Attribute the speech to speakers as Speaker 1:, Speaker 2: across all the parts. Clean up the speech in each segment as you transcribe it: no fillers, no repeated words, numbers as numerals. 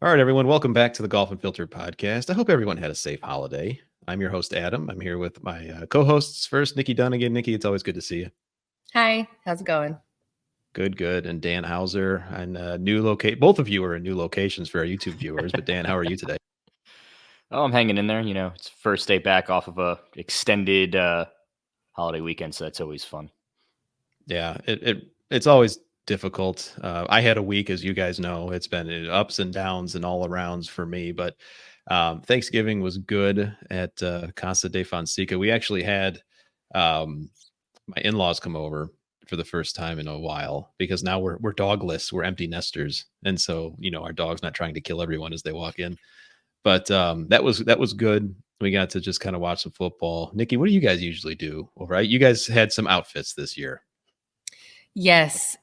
Speaker 1: All right, everyone. Welcome back to the Golf Unfiltered podcast. I hope everyone had a safe holiday. I'm your host, Adam. I'm here with my co-hosts. First, Nikki Dunnigan. Nikki, it's always good to see you.
Speaker 2: Hi, how's it going?
Speaker 1: Good. And Dan Hauser and new locate. Both of you are in new locations for our YouTube viewers. But Dan, how are you today?
Speaker 3: Oh, I'm hanging in there. It's first day back off of a extended holiday weekend, so that's always fun.
Speaker 1: Yeah, it's always difficult. I had a week, as you guys know. It's been ups and downs and all arounds for me. But Thanksgiving was good at Casa de Fonseca. We actually had my in-laws come over for the first time in a while because now we're dogless, we're empty nesters, and so our dog's not trying to kill everyone as they walk in. But that was good. We got to just kind of watch some football. Nikki, what do you guys usually do? All right, you guys had some outfits this year.
Speaker 2: Yes,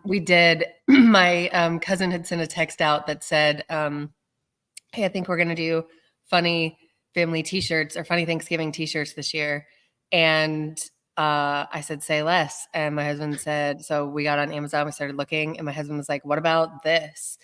Speaker 2: we did. My cousin had sent a text out that said, hey, I think we're going to do funny family t-shirts or funny Thanksgiving t-shirts this year. And I said, say less. And my husband said, so we got on Amazon, we started looking, and my husband was like, what about this?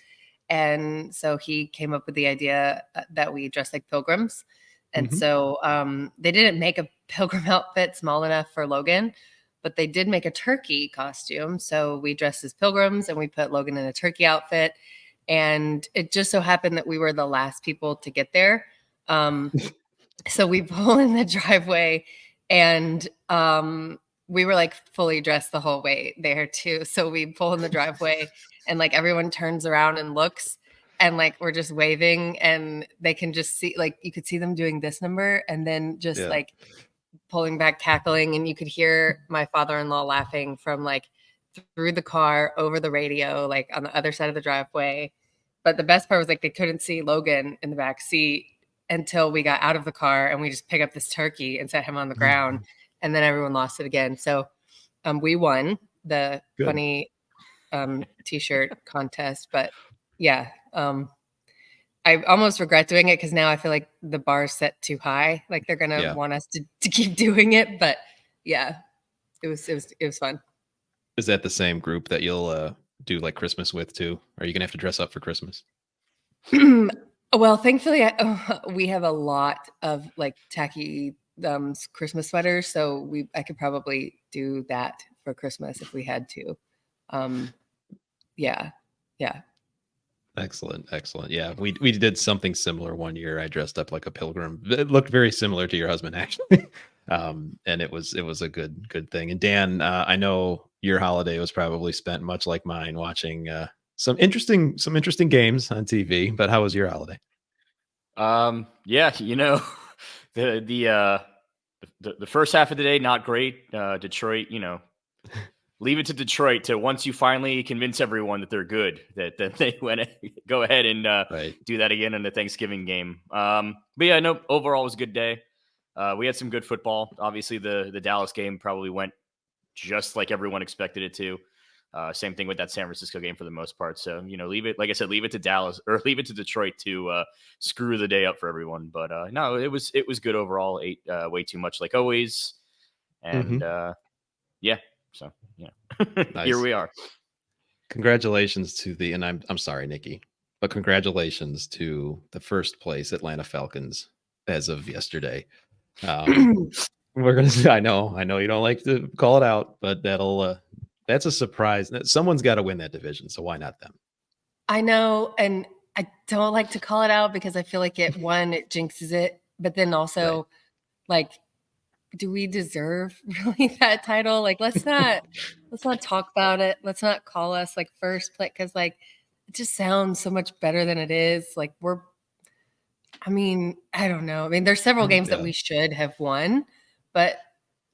Speaker 2: And so he came up with the idea that we dress like pilgrims. And so they didn't make a pilgrim outfit small enough for Logan, but they did make a turkey costume. So we dressed as pilgrims and we put Logan in a turkey outfit. And it just so happened that we were the last people to get there. So we pull in the driveway and we were like fully dressed the whole way there too. So we pull in the driveway and like everyone turns around and looks and like we're just waving and they can just see, like you could see them doing this number and then just like pulling back, cackling, and you could hear my father-in-law laughing from like through the car over the radio, like on the other side of the driveway. But the best part was like they couldn't see Logan in the back seat until we got out of the car and we just pick up this turkey and set him on the ground, and then everyone lost it again. So we won the funny t-shirt contest, but yeah, I almost regret doing it because now I feel like the bar's set too high. Like they're gonna want us to keep doing it, but yeah, it was fun.
Speaker 1: Is that the same group that you'll do like Christmas with too? Are you gonna have to dress up for Christmas?
Speaker 2: Well, thankfully, we have a lot of like tacky Christmas sweaters, so I could probably do that for Christmas if we had to. Yeah.
Speaker 1: Excellent. Yeah, we did something similar one year. I dressed up like a pilgrim. It looked very similar to your husband, actually. And it was a good thing. And Dan, I know your holiday was probably spent much like mine, watching some interesting games on TV. But how was your holiday?
Speaker 3: Yeah, the first half of the day not great. Detroit, leave it to Detroit to once you finally convince everyone that they're good, that they go ahead and do that again in the Thanksgiving game. But yeah, no, overall it was a good day. We had some good football. Obviously, the Dallas game probably went just like everyone expected it to. Same thing with that San Francisco game for the most part. So, leave it to Dallas or leave it to Detroit to screw the day up for everyone. But no, it was good overall. Ate way too much like always. And yeah. So, nice. Here we are.
Speaker 1: Congratulations to and I'm sorry, Nikki, but congratulations to the first place Atlanta Falcons as of yesterday. We're going to, I know you don't like to call it out, but that's a surprise. Someone's got to win that division. So why not them?
Speaker 2: I know. And I don't like to call it out because I feel like it jinxes it, but then also like, do we deserve really that title? Like, let's not talk about it. Let's not call us like first place because like it just sounds so much better than it is. Like I don't know. I mean, there's several games that we should have won, but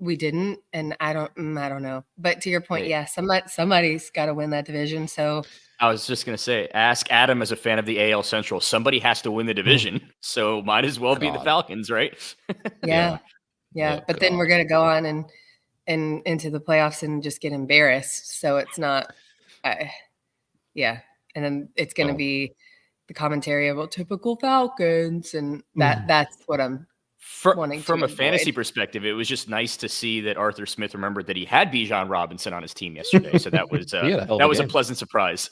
Speaker 2: we didn't, and I don't know. But to your point, somebody's got to win that division. So
Speaker 3: I was just gonna say, ask Adam as a fan of the AL Central. Somebody has to win the division, so might as well be the Falcons, right?
Speaker 2: Yeah, but then we're going to go on and into the playoffs and just get embarrassed. So it's not, and then it's going to be the commentary about typical Falcons, and that's what I'm
Speaker 3: From a fantasy perspective, it was just nice to see that Arthur Smith remembered that he had Bijan Robinson on his team yesterday. So that was a pleasant surprise.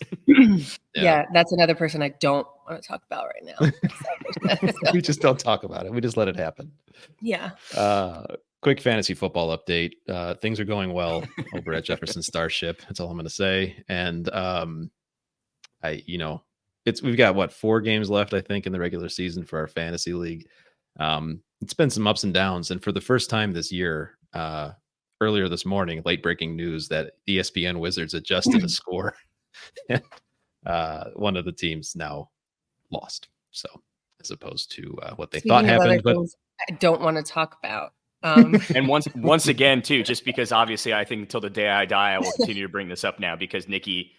Speaker 2: Yeah, that's another person I don't want to talk about right now.
Speaker 1: We just don't talk about it. We just let it happen.
Speaker 2: Yeah.
Speaker 1: Quick fantasy football update. Things are going well over at Jefferson Starship. That's all I'm going to say. And we've got 4 games left, I think, in the regular season for our fantasy league. It's been some ups and downs, and for the first time this year, earlier this morning, late breaking news that ESPN Wizards adjusted a score. One of the teams now lost. So as opposed to what they thought happened, but
Speaker 2: I don't want to talk about.
Speaker 3: And once again, too, just because obviously I think until the day I die, I will continue to bring this up now because Nikki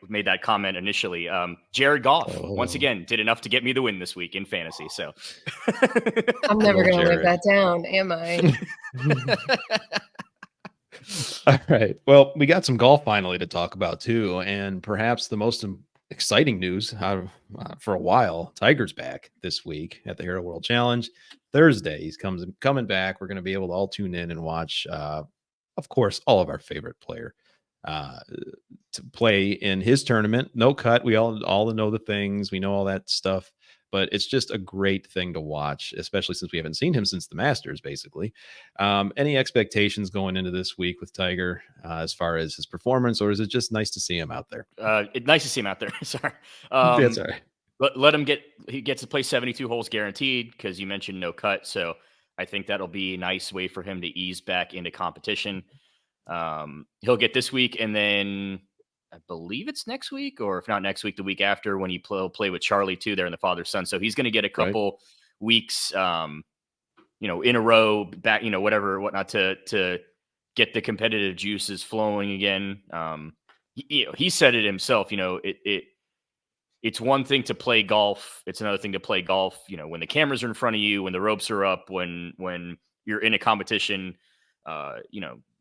Speaker 3: made that comment initially. Jared Goff once again did enough to get me the win this week in fantasy. So
Speaker 2: I'm never going to live that down, am I?
Speaker 1: All right. Well, we got some golf finally to talk about too, and perhaps the most exciting news for a while. Tiger's back this week at the Hero World Challenge. Thursday, he's coming back. We're going to be able to all tune in and watch, of course, all of our favorite player to play in his tournament. No cut. We all know the things. We know all that stuff. But it's just a great thing to watch, especially since we haven't seen him since the Masters, basically. Any expectations going into this week with Tiger as far as his performance, or is it just nice to see him out there?
Speaker 3: It's nice to see him out there. Sorry.
Speaker 1: That's all right.
Speaker 3: Let him he gets to play 72 holes guaranteed because you mentioned no cut. So I think that'll be a nice way for him to ease back into competition. He'll get this week, and then I believe it's next week, or if not next week, the week after, when he'll play with Charlie too there in the father-son. So he's going to get a couple weeks, in a row back, whatnot to get the competitive juices flowing again. He said it himself, it's one thing to play golf. It's another thing to play golf, when the cameras are in front of you, when the ropes are up, when you're in a competition,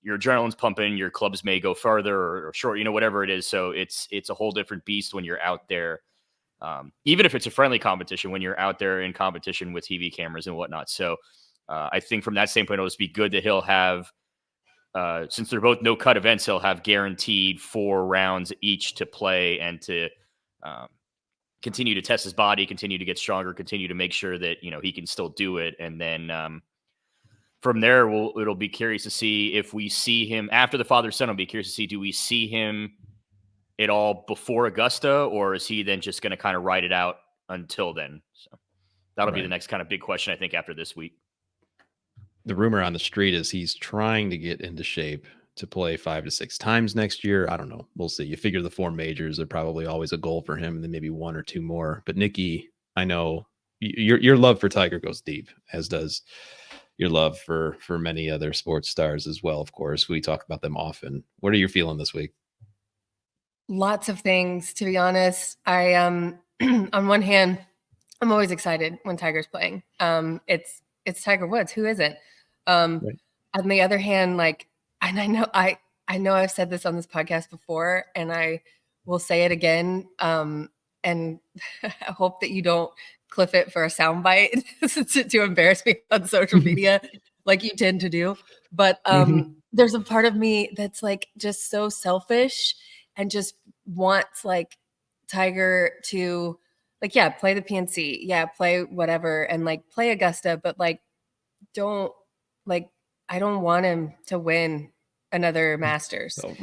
Speaker 3: your adrenaline's pumping, your clubs may go farther or short, whatever it is. So it's a whole different beast when you're out there. Even if it's a friendly competition, when you're out there in competition with TV cameras and whatnot. So I think from that standpoint, it'll just be good that he'll have, since they're both no cut events, he'll have guaranteed 4 rounds each to play and to continue to test his body, continue to get stronger, continue to make sure that, he can still do it. And then, from there, it'll be curious to see if we see him after the father-son. I'll be curious to see, do we see him at all before Augusta, or is he then just going to kind of ride it out until then? So that'll be the next kind of big question, I think, after this week.
Speaker 1: The rumor on the street is he's trying to get into shape to play 5 to 6 times next year. I don't know. We'll see. You figure the 4 majors are probably always a goal for him, and then maybe 1 or 2 more. But Nikki, I know your love for Tiger goes deep, as does your love for many other sports stars as well. Of course, we talk about them often. What are you feeling this week?
Speaker 2: Lots of things, to be honest. I on one hand, I'm always excited when Tiger's playing. It's Tiger Woods. Who isn't? On the other hand, and I know I've said this on this podcast before, and I will say it again. And I hope that you don't clip it for a soundbite to embarrass me on social media like you tend to do. But there's a part of me that's just so selfish and just wants Tiger to play the PNC, play whatever, and play Augusta, but don't I don't want him to win another Masters.
Speaker 1: Oh,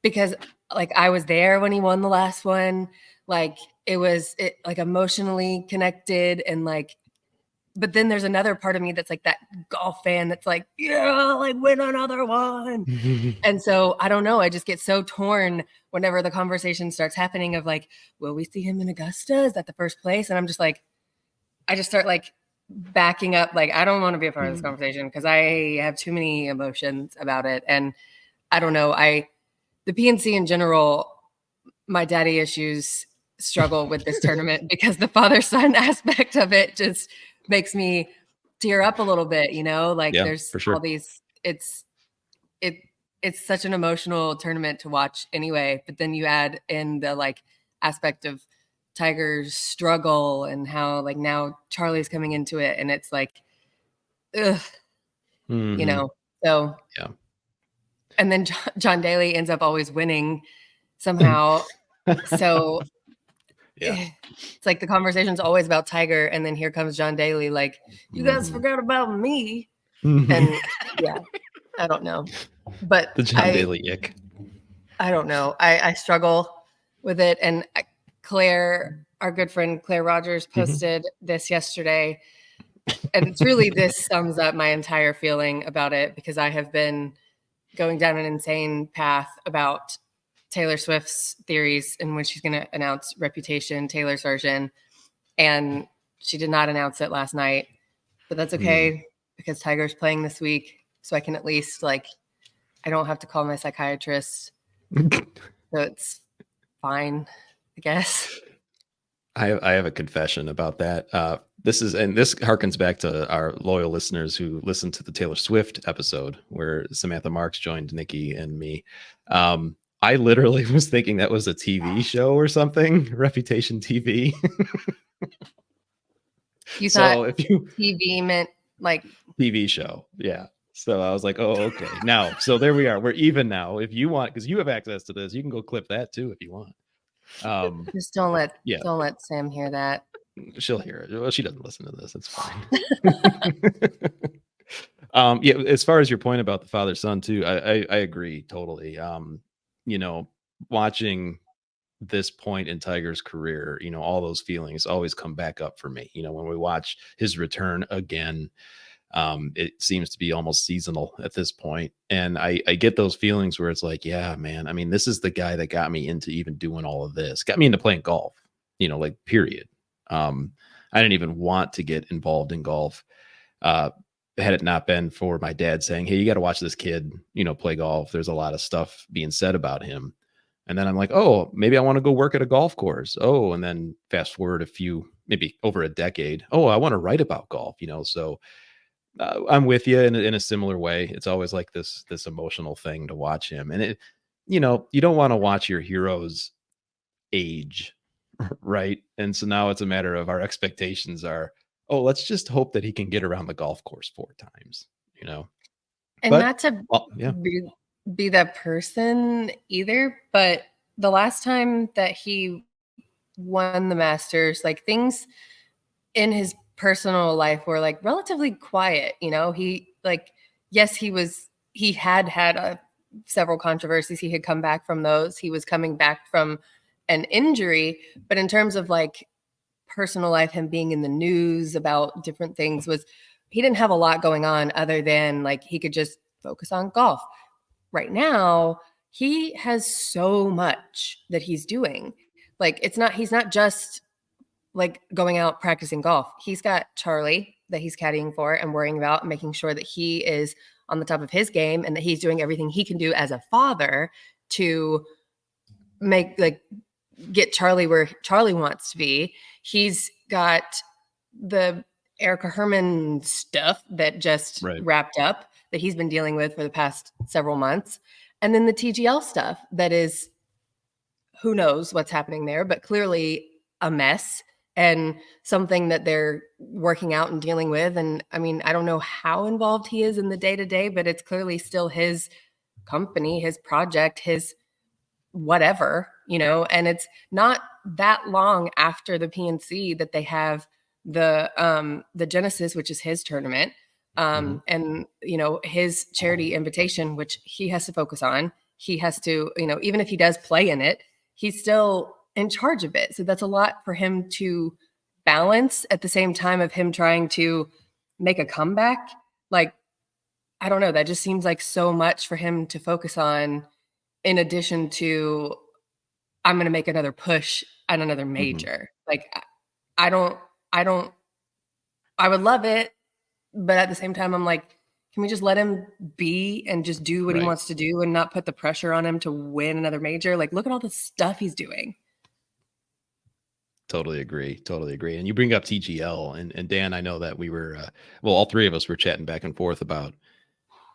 Speaker 2: because I was there when he won the last one. It was emotionally connected, and but then there's another part of me that's that golf fan that's win another one. And so I don't know. I just get so torn whenever the conversation starts happening of will we see him in Augusta? Is that the first place? And I'm just I just start backing up. I don't want to be a part of this conversation because I have too many emotions about it. And I don't know. The PNC in general, my daddy issues struggle with this tournament because the father-son aspect of it just makes me tear up a little bit, there's
Speaker 1: for sure.
Speaker 2: all these, it's such an emotional tournament to watch anyway, but then you add in the aspect of Tiger's struggle and how like now Charlie's coming into it, and it's like, ugh, you know. So
Speaker 1: yeah.
Speaker 2: And then John Daly ends up always winning somehow. So
Speaker 1: yeah,
Speaker 2: it's like the conversation's always about Tiger, and then here comes John Daly, like, you guys forgot about me. And yeah, I don't know. But
Speaker 1: the John Daly ick.
Speaker 2: I don't know. I struggle with it. And Claire, our good friend Claire Rogers, posted this yesterday. And it's really, this sums up my entire feeling about it, because I have been going down an insane path about Taylor Swift's theories in which she's going to announce Reputation, Taylor's version. And she did not announce it last night, but that's okay because Tiger's playing this week. So I can at least, like, I don't have to call my psychiatrist. So it's fine, I guess.
Speaker 1: I have a confession about that. This harkens back to our loyal listeners who listened to the Taylor Swift episode where Samantha Marks joined Nikki and me. I literally was thinking that was a TV show or something, Reputation TV.
Speaker 2: You thought TV meant like
Speaker 1: TV show. Yeah. So I was like, oh, okay. Now, so there we are. We're even now. If you want, because you have access to this, you can go clip that too if you want.
Speaker 2: Just don't let Sam hear that.
Speaker 1: She'll hear it. Well, she doesn't listen to this. It's fine. Yeah, as far as your point about the father-son too, I agree totally. You know, watching this point in Tiger's career, you know, all those feelings always come back up for me. You know, when we watch his return again, it seems to be almost seasonal at this point. And I get those feelings where it's like, yeah, man, I mean, this is the guy that got me into even doing all of this, got me into playing golf, you know, like period. I didn't even want to get involved in golf. Had it not been for my dad saying, hey, you got to watch this kid, you know, play golf. There's a lot of stuff being said about him. And then I'm like, oh, maybe I want to go work at a golf course. Oh, and then fast forward maybe over a decade. Oh, I want to write about golf, you know? So I'm with you in a similar way. It's always like this emotional thing to watch him. And it, you know, you don't want to watch your heroes age, right? And so now it's a matter of our expectations are, oh, let's just hope that he can get around the golf course 4 times, you know?
Speaker 2: And
Speaker 1: but,
Speaker 2: not to
Speaker 1: well, yeah.
Speaker 2: be that person either, but the last time that he won the Masters, like things in his personal life were like relatively quiet, you know? He like, yes, he had several controversies. He had come back from those. He was coming back from an injury, but in terms of like personal life, him being in the news about different things, he didn't have a lot going on other than like he could just focus on golf. Right now, he has so much that he's doing. Like he's not just like going out practicing golf. He's got Charlie that he's caddying for and worrying about, making sure that he is on the top of his game and that he's doing everything he can do as a father to get Charlie where Charlie wants to be. He's got the Erica Herman stuff that just wrapped up that he's been dealing with for the past several months. And then the TGL stuff that is, who knows what's happening there, but clearly a mess and something that they're working out and dealing with. And I mean, I don't know how involved he is in the day-to-day, but it's clearly still his company, his project, his whatever, you know. And it's not that long after the PNC that they have the Genesis, which is his tournament, and you know, his charity invitation, which he has to focus on. He has to, you know, even if he does play in it, he's still in charge of it. So that's a lot for him to balance at the same time of him trying to make a comeback. Like, I don't know, that just seems like so much for him to focus on, in addition to, I'm going to make another push at another major. Like, I would love it, but at the same time, I'm like, can we just let him be and just do what he wants to do and not put the pressure on him to win another major? Like, look at all the stuff he's doing.
Speaker 1: Totally agree. And you bring up TGL and Dan, I know that we were, all 3 of us were chatting back and forth about,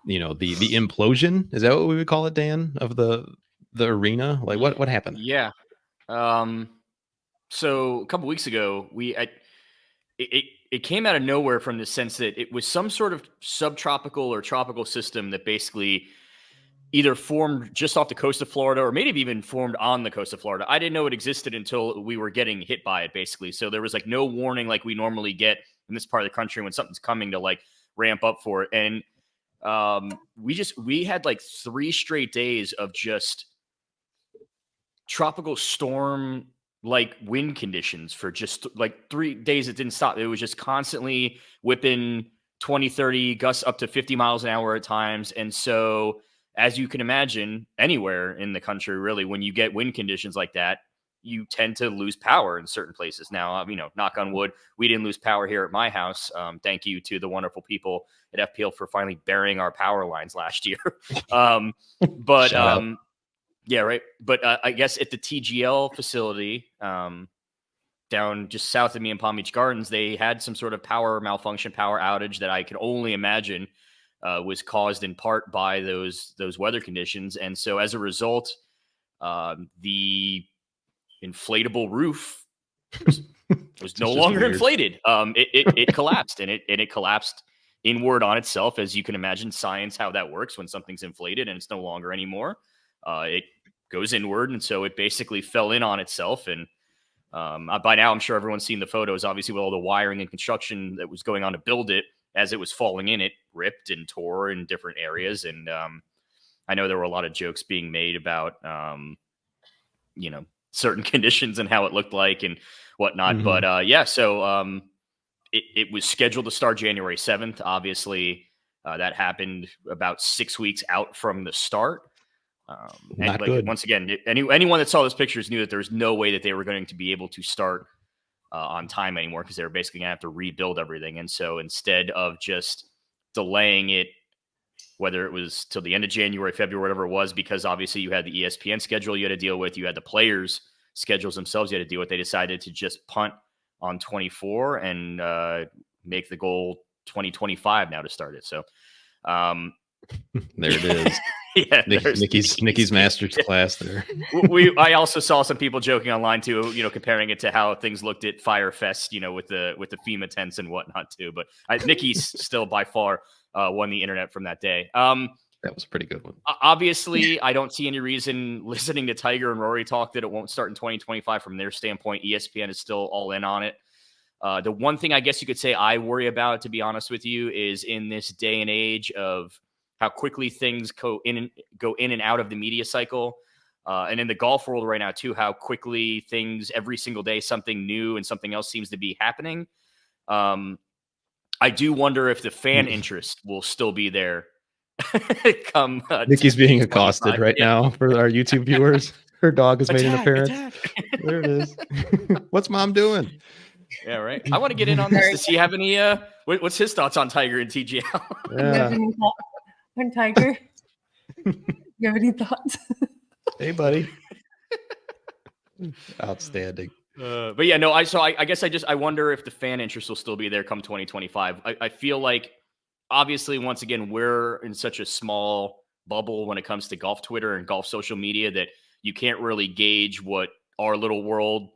Speaker 1: you know, the implosion. Is that what we would call it, Dan, of the arena? Like what happened?
Speaker 3: Yeah. So a couple weeks ago, it came out of nowhere from the sense that it was some sort of subtropical or tropical system that basically either formed just off the coast of Florida or maybe even formed on the coast of Florida. I didn't know it existed until we were getting hit by it, basically. So there was like no warning like we normally get in this part of the country when something's coming to like ramp up for it. And we had like 3 straight days of just tropical storm like wind conditions for just like 3 days. It didn't stop. It was just constantly whipping 20, 30 gusts up to 50 miles an hour at times. And so, as you can imagine, anywhere in the country, really, when you get wind conditions like that, you tend to lose power in certain places. Now, knock on wood, we didn't lose power here at my house. Thank you to the wonderful people at FPL for finally burying our power lines last year. Yeah, right. But I guess at the TGL facility down just south of me in Palm Beach Gardens, they had some sort of power malfunction, power outage that I could only imagine was caused in part by those weather conditions. And so as a result, the inflatable roof was no longer inflated. It collapsed, and it collapsed inward on itself. As you can imagine, science, how that works when something's inflated and it's no longer anymore. It goes inward, and so it basically fell in on itself. And by now, I'm sure everyone's seen the photos, obviously, with all the wiring and construction that was going on to build it. As it was falling in, it ripped and tore in different areas. And I know there were a lot of jokes being made about, certain conditions and how it looked like and whatnot. Mm-hmm. But so it was scheduled to start January 7th. Obviously, that happened about 6 weeks out from the start. And like, once again, anyone that saw those pictures knew that there's no way that they were going to be able to start on time anymore, because they were basically going to have to rebuild everything. And so instead of just delaying it, whether it was till the end of January, February, whatever it was, because obviously you had the ESPN schedule you had to deal with, you had the players' schedules themselves you had to deal with, they decided to just punt on 24 and make the goal 2025 now to start it. So
Speaker 1: there it is.
Speaker 3: Yeah,
Speaker 1: Nikki's master's class there.
Speaker 3: I also saw some people joking online too, comparing it to how things looked at Fire Fest, with the FEMA tents and whatnot too. But Nikki's still by far won the internet from that day.
Speaker 1: That was a pretty good one.
Speaker 3: Obviously, I don't see any reason listening to Tiger and Rory talk that it won't start in 2025 from their standpoint. ESPN is still all in on it. The one thing I guess you could say I worry about, to be honest with you, is in this day and age of how quickly things go in and out of the media cycle. And in the golf world right now too, how quickly things every single day, something new and something else seems to be happening. I do wonder if the fan interest will still be there. Come
Speaker 1: Nikki's being accosted right now for our YouTube viewers. Her dog has made an appearance. There it is. What's mom doing?
Speaker 3: Yeah, right. I want to get in on this. Does he have any what's his thoughts on Tiger and TGL?
Speaker 2: Yeah. On Tiger, you have any thoughts?
Speaker 1: Hey, buddy. Outstanding.
Speaker 3: But yeah, no. I guess I wonder if the fan interest will still be there come 2025. I feel like, obviously, once again, we're in such a small bubble when it comes to golf Twitter and golf social media that you can't really gauge what our little world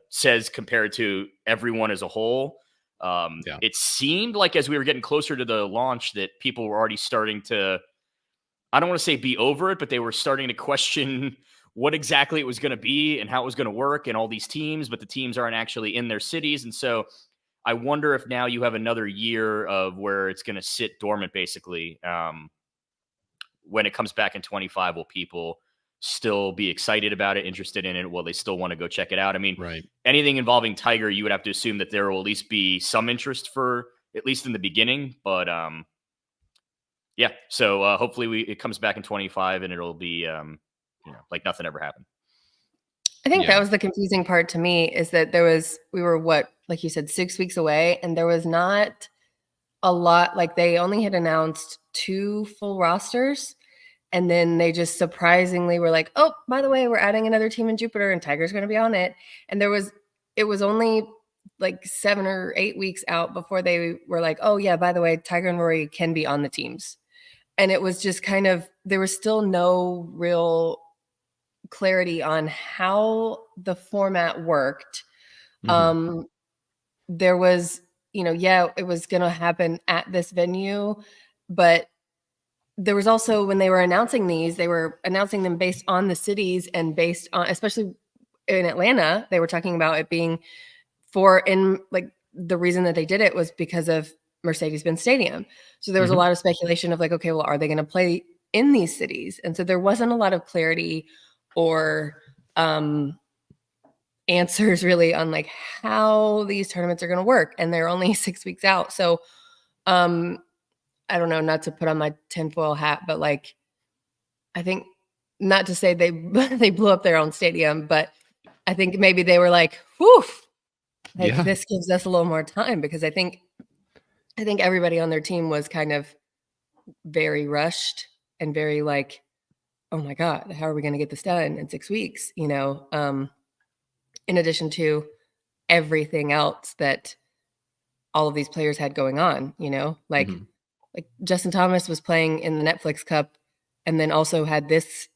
Speaker 3: says compared to everyone as a whole. It seemed like as we were getting closer to the launch that people were already starting to, I don't want to say be over it, but they were starting to question what exactly it was going to be and how it was going to work and all these teams, but the teams aren't actually in their cities. And so I wonder if now you have another year of where it's going to sit dormant, basically. When it comes back in 25, will people still be excited about it, interested in it? Will they still want to go check it out? I mean, anything involving Tiger, you would have to assume that there will at least be some interest for at least in the beginning. But yeah, so hopefully it comes back in 25 and it'll be like nothing ever happened.
Speaker 2: I think that was the confusing part to me, is that we were like you said, 6 weeks away, and there was not a lot. Like, they only had announced 2 full rosters. And then they just surprisingly were like, oh, by the way, we're adding another team in Jupiter and Tiger's going to be on it. And it was only like 7 or 8 weeks out before they were like, oh yeah, by the way, Tiger and Rory can be on the teams. And it was just kind of, there was still no real clarity on how the format worked. There was, it was going to happen at this venue, but there was also, when they were announcing these, they were announcing them based on the cities and based on, especially in Atlanta, they were talking about it being the reason that they did it was because of Mercedes-Benz Stadium. So there was a lot of speculation of like, okay, well, are they going to play in these cities? And so there wasn't a lot of clarity or answers really on like how these tournaments are going to work. And they're only 6 weeks out. So I don't know, not to put on my tinfoil hat, but like, I think, not to say they blew up their own stadium, but I think maybe they were like, whew, this gives us a little more time, because I think everybody on their team was kind of very rushed and very like, oh my God, how are we going to get this done in 6 weeks? In addition to everything else that all of these players had going on, like Justin Thomas was playing in the Netflix Cup and then also had this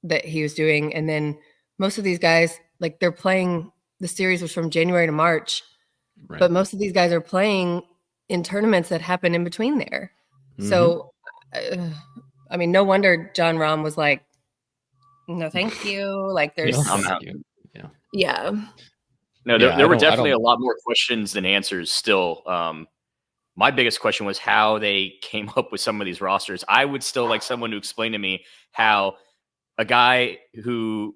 Speaker 2: that he was doing. And then most of these guys, like they're playing, the series was from January to March, but most of these guys are playing in tournaments that happen in between there. So, I mean, no wonder John Rahm was like, no, thank you. Like there's,
Speaker 3: I'm out.
Speaker 2: Yeah.
Speaker 3: No, there were definitely a lot more questions than answers still. My biggest question was how they came up with some of these rosters. I would still like someone to explain to me how a guy who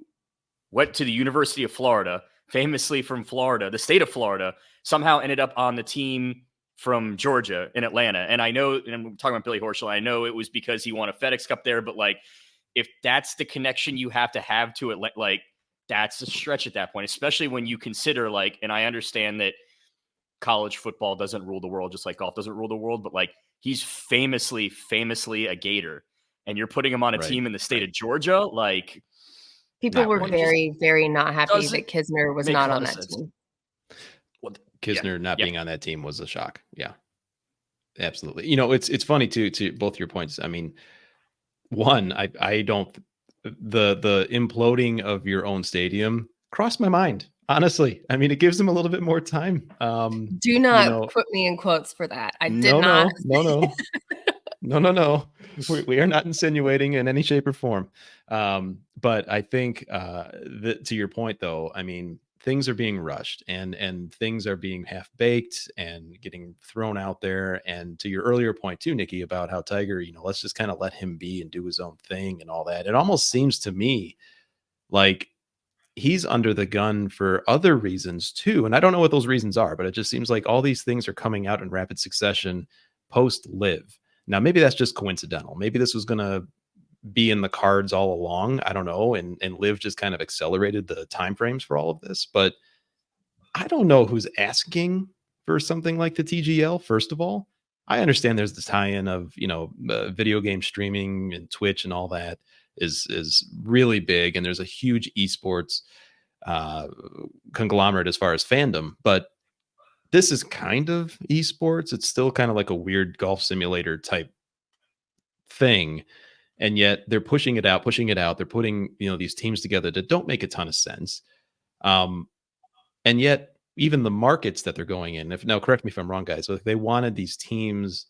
Speaker 3: went to the University of Florida, famously from Florida, the state of Florida, somehow ended up on the team from Georgia in Atlanta. And I know, and I'm talking about Billy Horschel, I know it was because he won a FedEx Cup there, but like, if that's the connection you have to it, like that's a stretch at that point, especially when you consider like, and I understand that college football doesn't rule the world, just like golf doesn't rule the world, but like he's famously a Gator, and you're putting him on a team in the state of Georgia. Like
Speaker 2: people were very, very not happy that Kisner was not on that team.
Speaker 1: Well, Kisner not being on that team was a shock. Yeah, absolutely. It's funny to both your points. I mean, one, I don't, the imploding of your own stadium crossed my mind. Honestly, I mean, it gives them a little bit more time.
Speaker 2: Do not put me in quotes for that. I did not.
Speaker 1: No. We are not insinuating in any shape or form. But I think that to your point, though, I mean, things are being rushed and things are being half baked and getting thrown out there. And to your earlier point too, Nikki, about how Tiger, let's just kind of let him be and do his own thing and all that. It almost seems to me like he's under the gun for other reasons too. And I don't know what those reasons are, but it just seems like all these things are coming out in rapid succession post LIV. Now, maybe that's just coincidental. Maybe this was going to be in the cards all along. I don't know. And LIV just kind of accelerated the timeframes for all of this. But I don't know who's asking for something like the TGL. First of all, I understand there's the tie-in of, video game streaming and Twitch and all that is really big. And there's a huge esports conglomerate as far as fandom. But this is kind of esports. It's still kind of like a weird golf simulator type thing. And yet they're pushing it out. They're putting, these teams together that don't make a ton of sense. And yet even the markets that they're going in, now correct me if I'm wrong, guys. So if they wanted these teams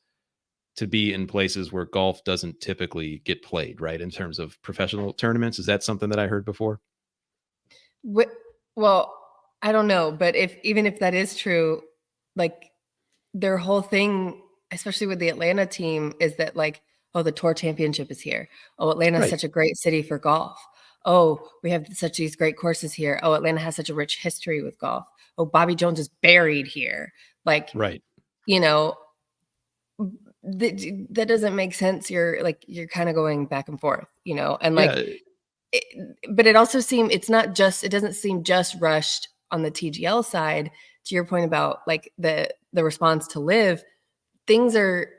Speaker 1: to be in places where golf doesn't typically get played, right? In terms of professional tournaments. Is that something that I heard before?
Speaker 2: Well, I don't know, but even if that is true, like their whole thing, especially with the Atlanta team, is that like, oh, the Tour Championship is here. Oh, Atlanta is such a great city for golf. Oh, we have such these great courses here. Oh, Atlanta has such a rich history with golf. Oh, Bobby Jones is buried here. Like, that doesn't make sense. You're kind of going back and forth, and like, but it also seemed, it doesn't seem just rushed on the TGL side. To your point about like the response to LIV, things are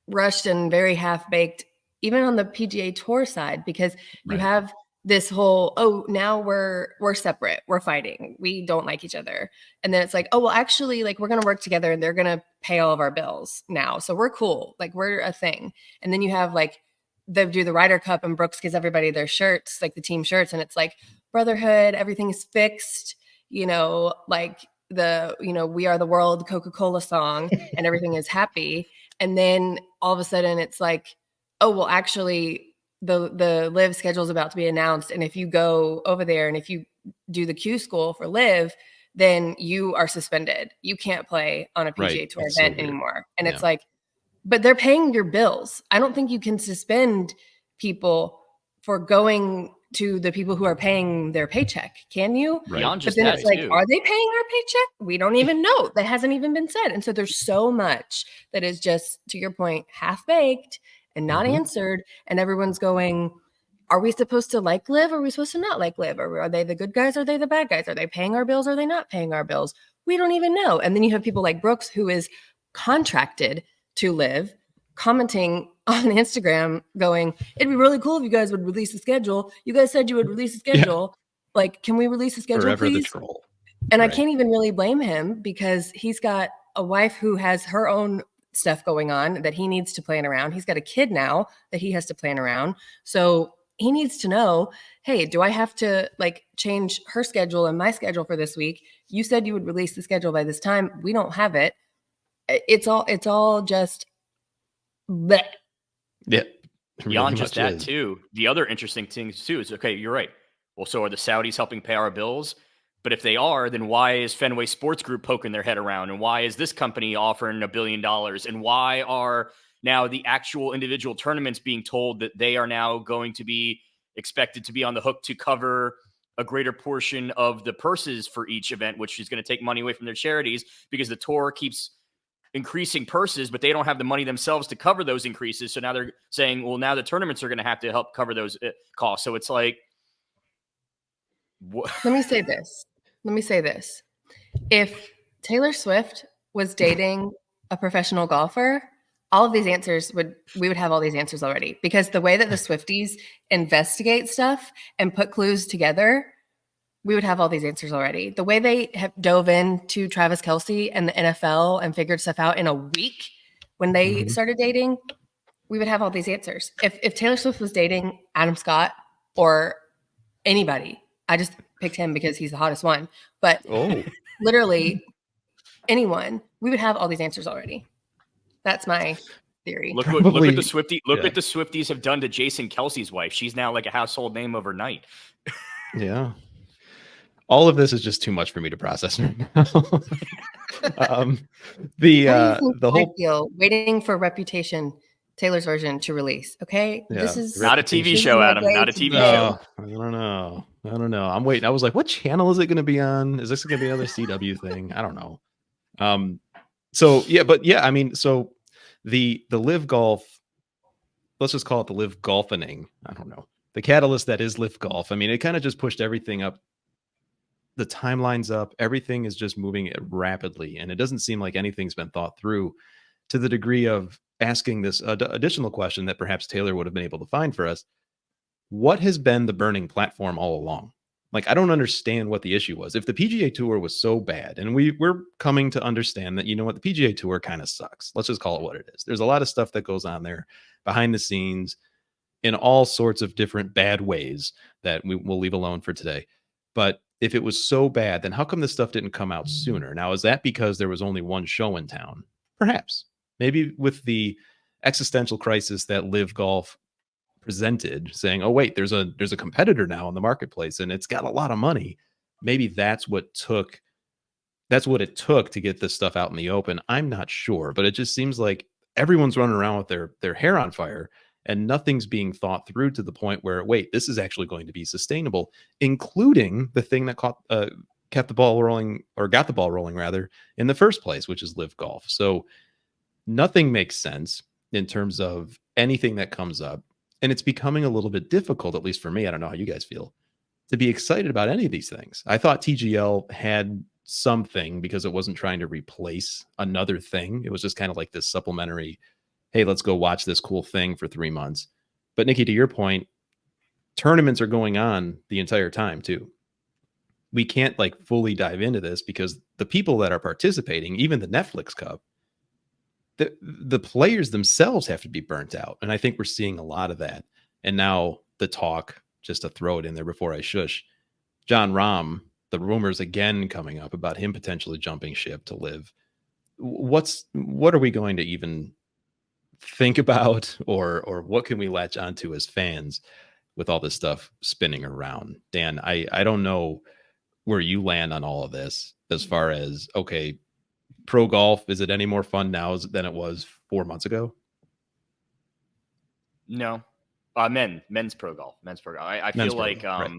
Speaker 2: rushed and very half-baked, even on the PGA Tour side, because you have this whole, oh, now we're separate, we're fighting, we don't like each other. And then it's like, oh, well, actually, like we're going to work together and they're going to pay all of our bills now. So we're cool. Like we're a thing. And then you have like they do the Ryder Cup and Brooks gives everybody their shirts, like the team shirts. And it's like brotherhood, everything is fixed, like we are the world Coca-Cola song and everything is happy. And then all of a sudden it's like, oh, well, actually the LIV schedule is about to be announced. And if you go over there and if you do the Q school for LIV, then you are suspended. You can't play on a PGA Tour event anymore. And it's like, but they're paying your bills. I don't think you can suspend people for going to the people who are paying their paycheck. Can you?
Speaker 3: Right.
Speaker 2: But then it's like, are they paying our paycheck? We don't even know. That hasn't even been said. And so there's so much that is just, to your point, half-baked and not answered. And everyone's going, are we supposed to like LIV? Or are we supposed to not like LIV? Or are they the good guys? Or are they the bad guys? Are they paying our bills? Or are they not paying our bills? We don't even know. And then you have people like Brooks, who is contracted to LIV, commenting on Instagram going, it'd be really cool if you guys would release the schedule. You guys said you would release the schedule. Yeah. Like, can we release the schedule,
Speaker 1: Forever
Speaker 2: please?
Speaker 1: The troll.
Speaker 2: And I can't even really blame him because he's got a wife who has her own stuff going on that he needs to plan around. He's got a kid now that he has to plan around. So he needs to know, hey, do I have to like change her schedule and my schedule for this week? You said you would release the schedule by this time. We don't have it. It's all just bleh.
Speaker 1: Yeah.
Speaker 3: Beyond just that too. The other interesting thing too is, okay, you're right. Well, so are the Saudis helping pay our bills? But if they are, then why is Fenway Sports Group poking their head around? And why is this company offering $1 billion? And why are now the actual individual tournaments being told that they are now going to be expected to be on the hook to cover a greater portion of the purses for each event, which is going to take money away from their charities because the tour keeps increasing purses, but they don't have the money themselves to cover those increases. So now they're saying, well, now the tournaments are going to have to help cover those costs. So it's like,
Speaker 2: Let me say this. If Taylor Swift was dating a professional golfer, all of these answers we would have all these answers already, because the way that the Swifties investigate stuff and put clues together, we would have all these answers already. The way they have dove into Travis Kelce and the NFL and figured stuff out in a week when they started dating, we would have all these answers. If Taylor Swift was dating Adam Scott or anybody, I just picked him because he's the hottest one, but literally anyone, we would have all these answers already. That's my theory.
Speaker 3: Look what the Swifties have done to Jason Kelsey's wife. She's now like a household name overnight.
Speaker 1: Yeah. All of this is just too much for me to process right now. The whole
Speaker 2: deal waiting for Reputation, Taylor's version, to release. Okay,
Speaker 3: this is not a TV show, Adam. Not a TV show.
Speaker 1: I don't know. I'm waiting. I was like, what channel is it going to be on? Is this going to be another CW thing? I don't know. So I mean, so the LIV Golf, let's just call it the LIV Golfening. I don't know. The catalyst that is LIV Golf. I mean, it kind of just pushed everything up. The timeline's up. Everything is just moving rapidly. And it doesn't seem like anything's been thought through to the degree of asking this additional question that perhaps Taylor would have been able to find for us. What has been the burning platform all along? Like, I don't understand what the issue was. If the PGA Tour was so bad, and we're coming to understand that, you know what, the PGA Tour kind of sucks. Let's just call it what it is. There's a lot of stuff that goes on there behind the scenes in all sorts of different bad ways that we will leave alone for today. But if it was so bad, then how come this stuff didn't come out sooner? Now, is that because there was only one show in town? Perhaps. Maybe with the existential crisis that LIV Golf presented, saying, oh, wait, there's a competitor now in the marketplace and it's got a lot of money. Maybe that's what it took to get this stuff out in the open. I'm not sure, but it just seems like everyone's running around with their hair on fire and nothing's being thought through to the point where, wait, this is actually going to be sustainable, including the thing that got the ball rolling rather in the first place, which is LIV Golf. So nothing makes sense in terms of anything that comes up. And it's becoming a little bit difficult, at least for me, I don't know how you guys feel, to be excited about any of these things. I thought TGL had something because it wasn't trying to replace another thing. It was just kind of like this supplementary, hey, let's go watch this cool thing for 3 months. But Nikki, to your point, tournaments are going on the entire time too. We can't like fully dive into this because the people that are participating, even the Netflix Cup, the players themselves have to be burnt out. And I think we're seeing a lot of that. And now the talk, just to throw it in there before I shush, John Rahm, the rumors again coming up about him potentially jumping ship to LIV. What are we going to even think about, or what can we latch onto as fans with all this stuff spinning around? Dan, I don't know where you land on all of this as far as, okay, pro golf, is it any more fun now than it was 4 months ago?
Speaker 3: No. Men's pro golf. I feel like right.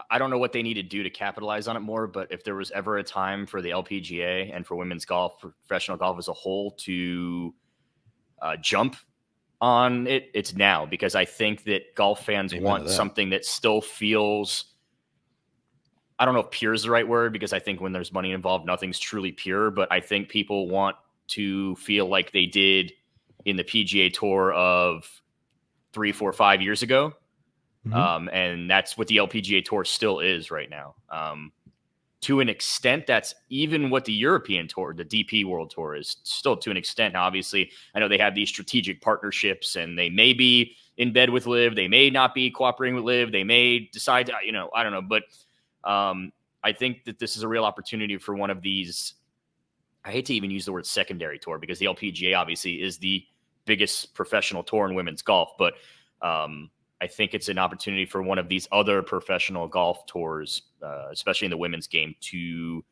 Speaker 3: I don't know what they need to do to capitalize on it more, but if there was ever a time for the LPGA and for women's golf, professional golf as a whole, to jump on it, it's now, because I think that golf fans want something that still feels, I don't know if pure is the right word, because I think when there's money involved, nothing's truly pure, but I think people want to feel like they did in the PGA Tour of 3, 4, 5 years ago. And that's what the LPGA Tour still is right now. To an extent, that's even what the European Tour, the DP World Tour, is still to an extent. Now, obviously, I know they have these strategic partnerships, and they may be in bed with LIV. They may not be cooperating with LIV. They may decide to, I don't know. But I think that this is a real opportunity for one of these. I hate to even use the word secondary tour, because the LPGA obviously is the biggest professional tour in women's golf. But I think it's an opportunity for one of these other professional golf tours, especially in the women's game, to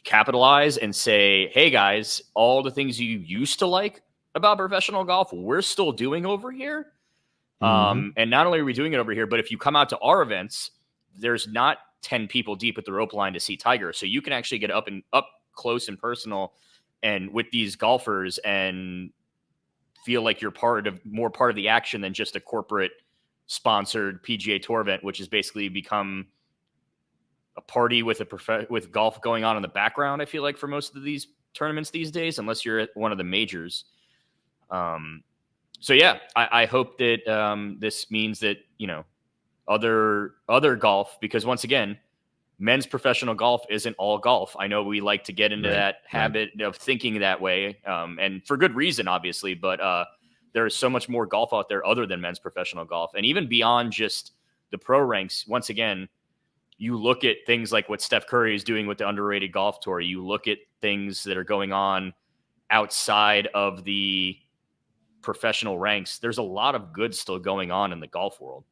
Speaker 3: capitalize and say, hey guys, all the things you used to like about professional golf, we're still doing over here. And not only are we doing it over here, but if you come out to our events, there's not 10 people deep at the rope line to see Tiger. So you can actually get up close and personal and with these golfers and feel like you're more part of the action than just a corporate sponsored PGA Tour event, which has basically become a party with with golf going on in the background. I feel like for most of these tournaments these days, unless you're at one of the majors. So yeah, I hope that this means that, other golf, because once again, men's professional golf isn't all golf. I know we like to get into that habit of thinking that way, and for good reason, obviously, but there is so much more golf out there other than men's professional golf. And even beyond just the pro ranks, once again, you look at things like what Steph Curry is doing with the underrated golf tour. You look at things that are going on outside of the professional ranks. There's a lot of good still going on in the golf world.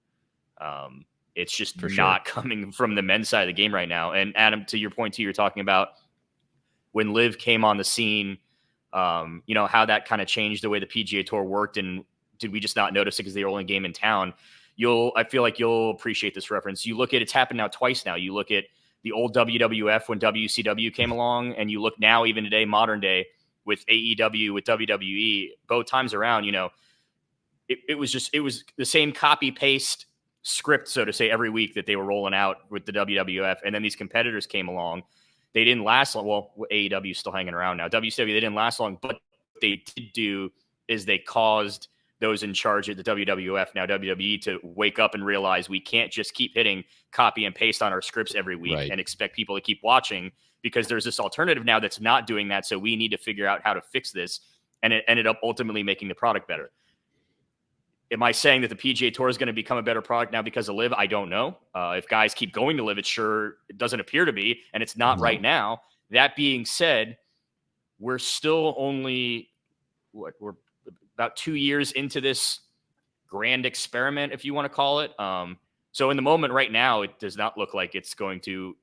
Speaker 3: It's just not coming from the men's side of the game right now. And Adam, to your point too, you're talking about when LIV came on the scene, how that kind of changed the way the PGA Tour worked, and did we just not notice it because they were only game in town? I feel like you'll appreciate this reference. You look at, it's happened now twice now. You look at the old WWF when WCW came along, and you look now, even today, modern day, with AEW, with WWE, both times around, it was the same copy paste script, so to say, every week that they were rolling out with the WWF. And then these competitors came along. They didn't last long. Well, AEW is still hanging around now. WCW, they didn't last long, but what they did do is they caused those in charge at the WWF, now WWE, to wake up and realize we can't just keep hitting copy and paste on our scripts every week and expect people to keep watching, because there's this alternative now that's not doing that. So we need to figure out how to fix this. And it ended up ultimately making the product better. Am I saying that the PGA Tour is going to become a better product now because of LIV? I don't know. If guys keep going to LIV, it doesn't appear to be, and it's not right now. That being said, we're still only, we're about 2 years into this grand experiment, if you want to call it. So in the moment right now, it does not look like it's going to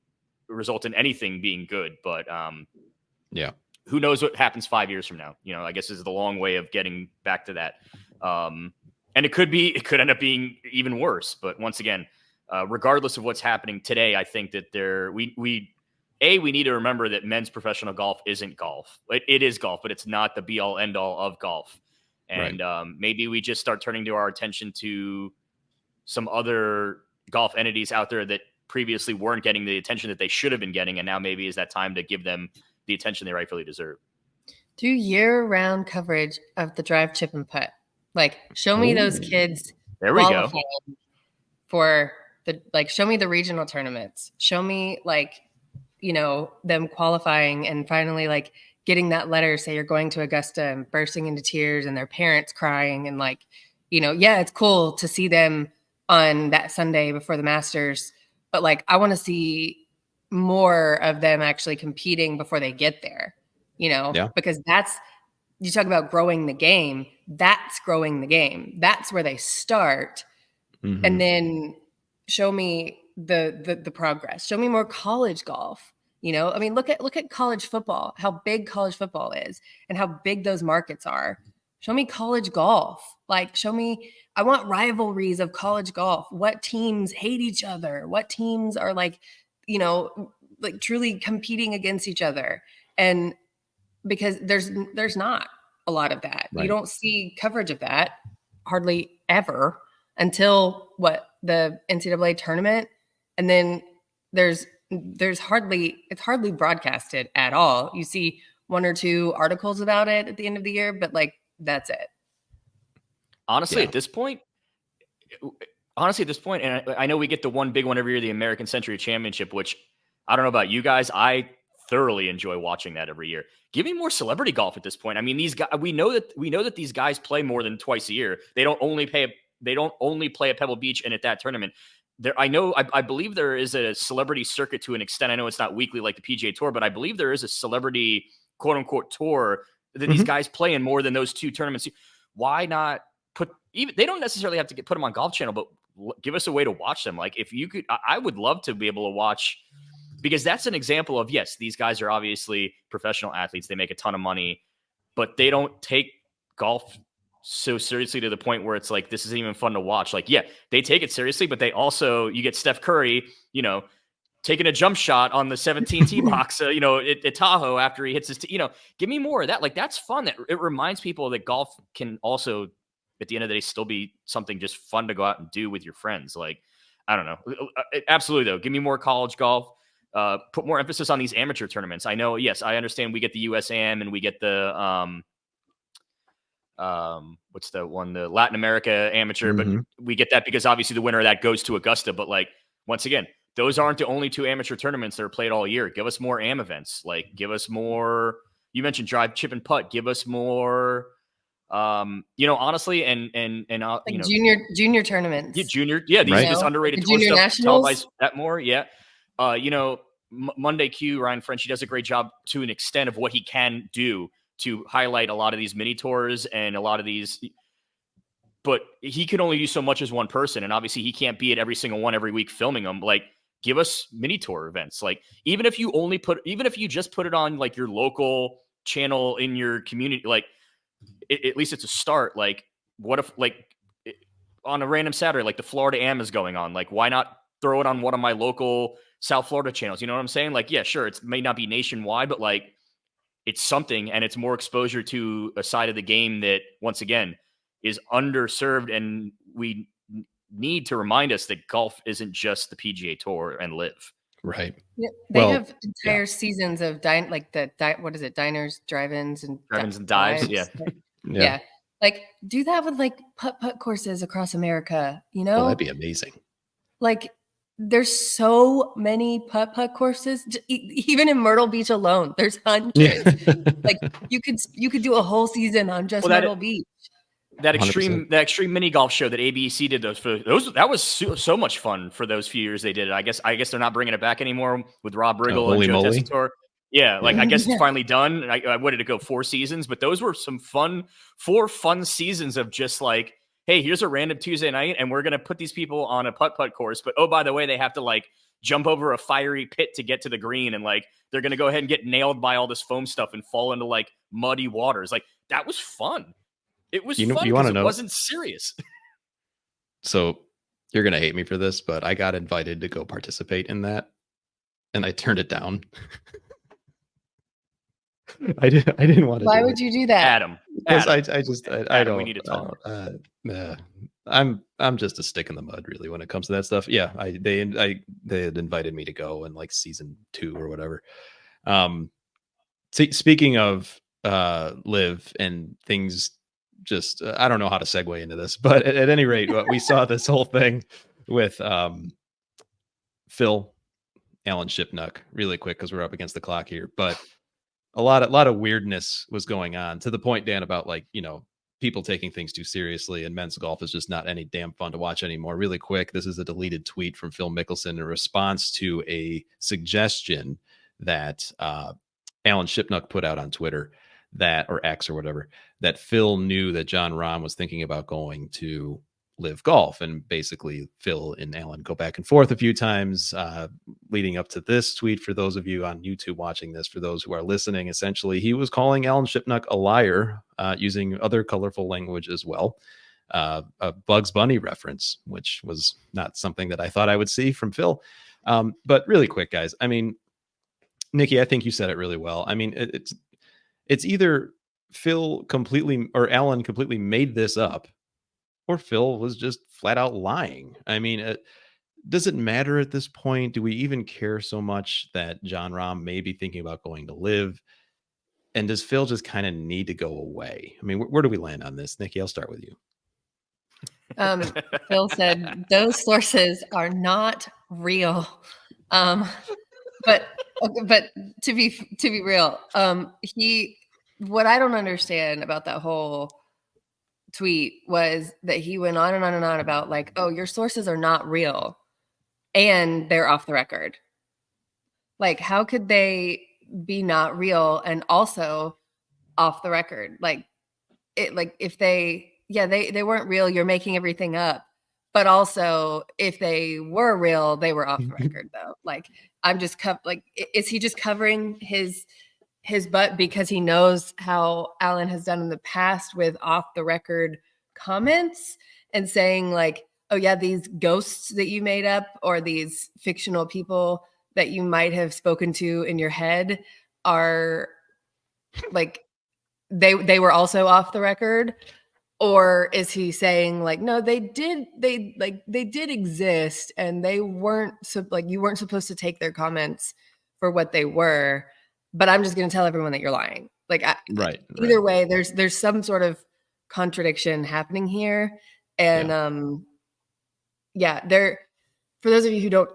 Speaker 3: result in anything being good. But who knows what happens 5 years from now? I guess this is the long way of getting back to that. And it could end up being even worse. But once again, regardless of what's happening today, I think that we need to remember that men's professional golf isn't golf. It is golf, but it's not the be all end all of golf. And maybe we just start turning to our attention to some other golf entities out there that previously weren't getting the attention that they should have been getting. And now maybe is that time to give them the attention they rightfully deserve.
Speaker 2: Do year-round coverage of the drive, chip, and putt. Like, show me those kids.
Speaker 3: There we go.
Speaker 2: For show me the regional tournaments. Show me them qualifying and finally getting that letter, say you're going to Augusta, and bursting into tears and their parents crying, and like, yeah, it's cool to see them on that Sunday before the Masters, but like, I want to see more of them actually competing before they get there, because you talk about growing the game. That's growing the game. That's where they start. Mm-hmm. And then show me the progress. Show me more college golf. I mean, look at college football, how big college football is and how big those markets are. Show me college golf. Like, I want rivalries of college golf. What teams hate each other? What teams are like, like truly competing against each other? And because there's not a lot of that. Right. You don't see coverage of that hardly ever until the NCAA tournament. And then it's hardly broadcasted at all. You see 1 or 2 articles about it at the end of the year, but like, that's it.
Speaker 3: Honestly, at this point, and I know we get the one big one every year, the American Century Championship, which I don't know about you guys. I thoroughly enjoy watching that every year. Give me more celebrity golf at this point. I mean, these guys, we know that these guys play more than twice a year. They don't only play at Pebble Beach and at that tournament. I believe there is a celebrity circuit to an extent. I know it's not weekly like the PGA Tour, but I believe there is a celebrity quote unquote tour that these guys play in more than those 2 tournaments. Why not they don't necessarily have to put them on Golf Channel, but give us a way to watch them. Like, if you could, I would love to be able to watch, because that's an example of, yes, these guys are obviously professional athletes. They make a ton of money, but they don't take golf so seriously to the point where it's like, this isn't even fun to watch. Like, yeah, they take it seriously, but they also, you get Steph Curry, taking a jump shot on the 17 tee box, at Tahoe after he hits his, give me more of that. Like, that's fun. That it reminds people that golf can also, at the end of the day, still be something just fun to go out and do with your friends. Like, I don't know. Absolutely though. Give me more college golf. Put more emphasis on these amateur tournaments. I know, yes, I understand we get the USAM and we get the, what's the one, the Latin America amateur, but we get that because obviously the winner of that goes to Augusta. But like, once again, those aren't the only 2 amateur tournaments that are played all year. Give us more AM events. Like, give us more, you mentioned drive, chip, and putt. Give us more, honestly, and like
Speaker 2: junior tournaments.
Speaker 3: This underrated tour
Speaker 2: junior
Speaker 3: stuff,
Speaker 2: nationals,
Speaker 3: televise that more. Yeah. Monday Q, Ryan French, he does a great job to an extent of what he can do to highlight a lot of these mini tours and a lot of these, but he can only do so much as one person. And obviously he can't be at every single one every week filming them. Like, give us mini tour events. Like, even if you just put it on like your local channel in your community, like at least it's a start. Like, what if on a random Saturday, like the Florida Am is going on, like, why not throw it on one of my local South Florida channels? You know what I'm saying? Like, yeah, sure. It may not be nationwide, but like, it's something, and it's more exposure to a side of the game that, once again, is underserved. And we need to remind us that golf isn't just the PGA Tour and LIV.
Speaker 1: Right.
Speaker 2: Yeah, they have entire seasons of what is it? Diners, drive-ins, and
Speaker 3: dives.
Speaker 2: Yeah. Like, do that with like putt courses across America.
Speaker 1: Well, that'd be amazing.
Speaker 2: Like, there's so many putt courses, even in Myrtle Beach alone. There's hundreds. Like, you could do a whole season on just Myrtle Beach.
Speaker 3: That extreme mini golf show that ABC did that was so much fun for those few years they did it. I guess they're not bringing it back anymore with Rob Riggle and Joe Tessitore. Yeah, like, I guess it's finally done. I wanted to go 4 seasons, but those were some 4 fun seasons of just like, hey, here's a random Tuesday night, and we're going to put these people on a putt course. But, oh, by the way, they have to like jump over a fiery pit to get to the green. And like, they're going to go ahead and get nailed by all this foam stuff and fall into like muddy waters. Like, that was fun. It was fun because it wasn't serious.
Speaker 1: So you're going to hate me for this, but I got invited to go participate in that, and I turned it down. I didn't want to.
Speaker 2: Why would you do that,
Speaker 3: Adam?
Speaker 1: I don't.
Speaker 3: We need to talk.
Speaker 1: I'm just a stick in the mud, really, when it comes to that stuff. Yeah, they had invited me to go in like season 2 or whatever. Speaking of LIV and things, just I don't know how to segue into this, but at any rate, we saw this whole thing with Phil, Alan Shipnuck, really quick because we're up against the clock here, but. a lot of weirdness was going on, to the point, Dan, about like, people taking things too seriously, and men's golf is just not any damn fun to watch anymore. Really quick, this is a deleted tweet from Phil Mickelson in response to a suggestion that Alan Shipnuck put out on Twitter, or X or whatever, that Phil knew that Jon Rahm was thinking about going to LIV Golf. And basically Phil and Alan go back and forth a few times leading up to this tweet. For those of you on YouTube watching this, for those who are listening, essentially he was calling Alan Shipnuck a liar, using other colorful language as well. A Bugs Bunny reference, which was not something that I thought I would see from Phil. But really quick, guys, I mean, Nikki, I think you said it really well. I mean, it's either Phil completely or Alan completely made this up, or Phil was just flat out lying. I mean, does it matter at this point? Do we even care so much that Jon Rahm may be thinking about going to LIV? And does Phil just kind of need to go away? I mean, where do we land on this? Nikki, I'll start with you.
Speaker 2: Phil said those sources are not real. But to be real, what I don't understand about that whole tweet was that he went on and on and on about like, oh, your sources are not real and they're off the record. Like, how could they be not real and also off the record? Like, if they weren't real, you're making everything up. But also, if they were real, they were off the record though. Like, I'm just is he just covering his butt because he knows how Alan has done in the past with off the record comments and saying like, oh yeah, these ghosts that you made up or these fictional people that you might have spoken to in your head are like, they were also off the record? Or is he saying like, no, they did exist and they weren't you weren't supposed to take their comments for what they were, but I'm just going to tell everyone that you're lying. Like, either way, there's some sort of contradiction happening here. And for those of you who don't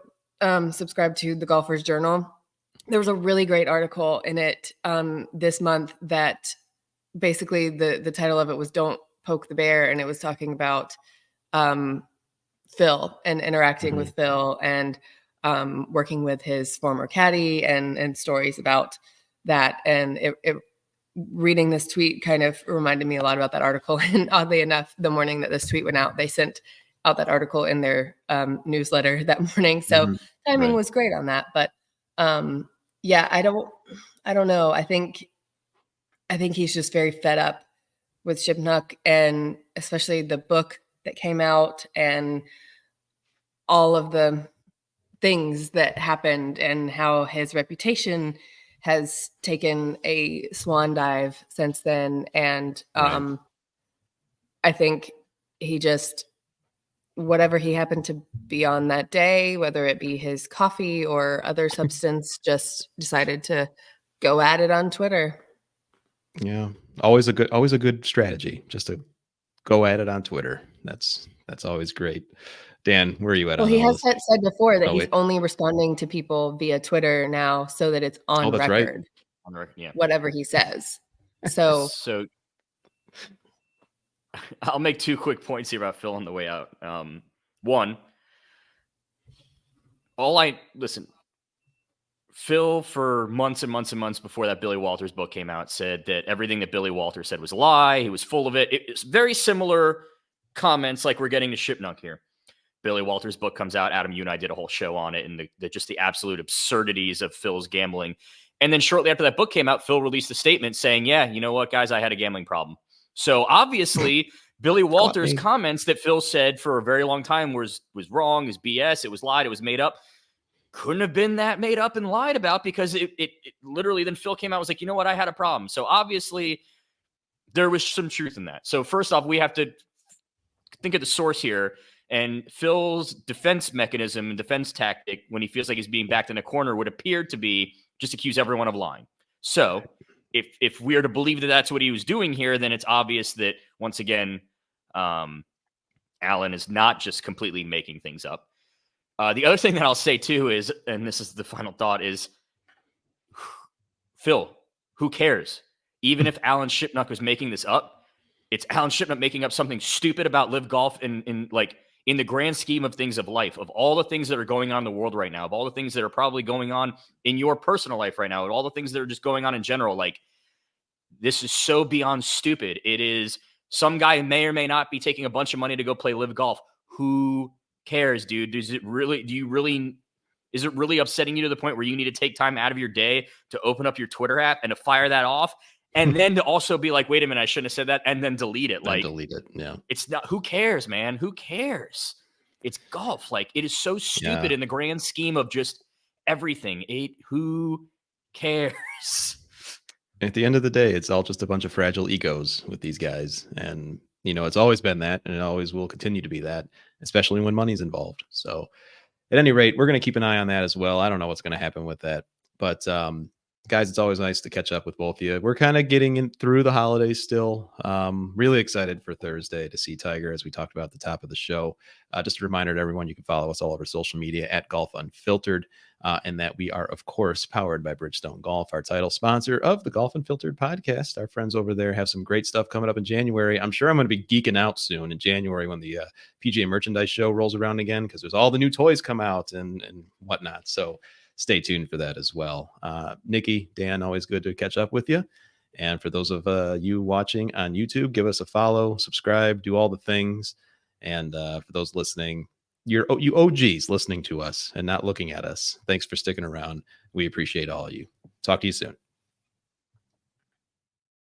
Speaker 2: subscribe to the Golfer's Journal, there was a really great article in it this month that basically the title of it was "Don't Poke the Bear," and it was talking about Phil and interacting with Phil and working with his former caddy and stories about that. And reading this tweet kind of reminded me a lot about that article. And oddly enough, the morning that this tweet went out, they sent out that article in their newsletter that morning. So timing was great on that. But I don't know. I think he's just very fed up with Shipnuck, and especially the book that came out and all of the things that happened and how his reputation has taken a swan dive since then. And I think he just, whatever he happened to be on that day, whether it be his coffee or other substance, just decided to go at it on Twitter.
Speaker 1: Yeah. Always a good strategy, just to go at it on Twitter. That's always great. Dan, where are you at?
Speaker 2: Well, he has said before that he's only responding to people via Twitter now so that it's on record.
Speaker 1: Right.
Speaker 3: On record, yeah.
Speaker 2: Whatever he says. So
Speaker 3: I'll make 2 quick points here about Phil on the way out. One, Phil, for months and months and months before that Billy Walters book came out, said that everything that Billy Walters said was a lie. He was full of it. It's very similar comments like we're getting to Shipnuck here. Billy Walters' book comes out. Adam, you and I did a whole show on it, and just the absolute absurdities of Phil's gambling. And then shortly after that book came out, Phil released a statement saying, yeah, you know what, guys, I had a gambling problem. So obviously Billy Walters' comments that Phil said for a very long time was wrong, is BS, it was lied, it was made up. Couldn't have been that made up and lied about, because it literally, then Phil came out and was like, you know what, I had a problem. So obviously there was some truth in that. So first off, we have to think of the source here. And Phil's defense mechanism and defense tactic, when he feels like he's being backed in a corner, would appear to be just accuse everyone of lying. So if we are to believe that that's what he was doing here, then it's obvious that, once again, Alan is not just completely making things up. The other thing that I'll say too is, and this is the final thought, is Phil, who cares? Even if Alan Shipnuck was making this up, it's Alan Shipnuck making up something stupid about LIV Golf in the grand scheme of things of life, of all the things that are going on in the world right now, of all the things that are probably going on in your personal life right now, and all the things that are just going on in general. Like, this is so beyond stupid. It is some guy who may or may not be taking a bunch of money to go play LIV Golf. Who cares, dude? Is it really upsetting you to the point where you need to take time out of your day to open up your Twitter app and to fire that off? And then to also be like, wait a minute, I shouldn't have said that, and then delete it. Like,
Speaker 1: delete it. Yeah.
Speaker 3: It's not, who cares, man? Who cares? It's golf. Like, it is so stupid in the grand scheme of just everything. Who cares?
Speaker 1: At the end of the day, it's all just a bunch of fragile egos with these guys. And, it's always been that, and it always will continue to be that, especially when money's involved. So at any rate, we're going to keep an eye on that as well. I don't know what's going to happen with that. But, guys, it's always nice to catch up with both of you. We're kind of getting in through the holidays still. Really excited for Thursday to see Tiger, as we talked about at the top of the show. Just a reminder to everyone, you can follow us all over social media at Golf Unfiltered, and that we are, of course, powered by Bridgestone Golf, our title sponsor of the Golf Unfiltered podcast. Our friends over there have some great stuff coming up in January. I'm sure I'm going to be geeking out soon in January when the PGA Merchandise Show rolls around again, because there's all the new toys come out and whatnot. So stay tuned for that as well. Nikki, Dan, always good to catch up with you. And for those of you watching on YouTube, give us a follow, subscribe, do all the things. And for those listening, you OGs listening to us and not looking at us, thanks for sticking around. We appreciate all of you. Talk to you soon.